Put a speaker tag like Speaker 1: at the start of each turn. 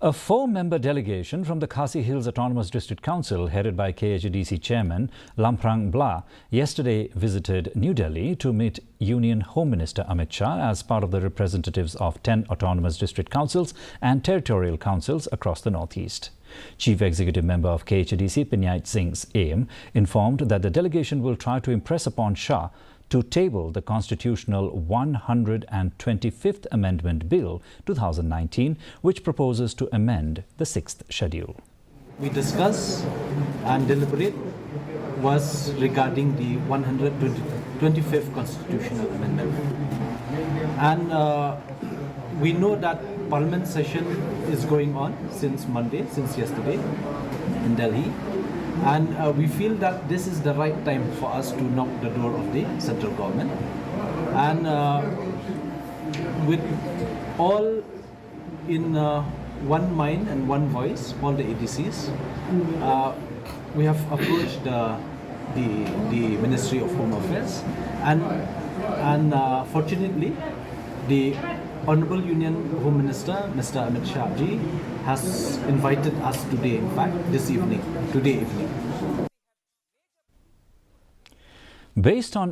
Speaker 1: A four-member delegation from the Khasi Hills Autonomous District Council, headed by Khadc Chairman Lamprang Bla, yesterday visited New Delhi to meet Union Home Minister Amit Shah as part of the representatives of 10 autonomous district councils and territorial councils across the northeast. Chief Executive Member of Khadc Pinyait Singh's aim informed that the delegation will try to impress upon Shah to table the constitutional 125th Amendment Bill 2019, which proposes to amend the 6th schedule.
Speaker 2: We discuss and deliberate was regarding the 125th Constitutional Amendment. And we know that Parliament session is going on since Monday, since yesterday in Delhi. And we feel that this is the right time for us to knock the door of the central government. And with all in one mind and one voice, all the ADCs, we have approached the Ministry of Home Affairs, and fortunately, the Honorable Union Home Minister, Mr. Amit Shah ji, has invited us today, in fact, today evening.
Speaker 1: Based on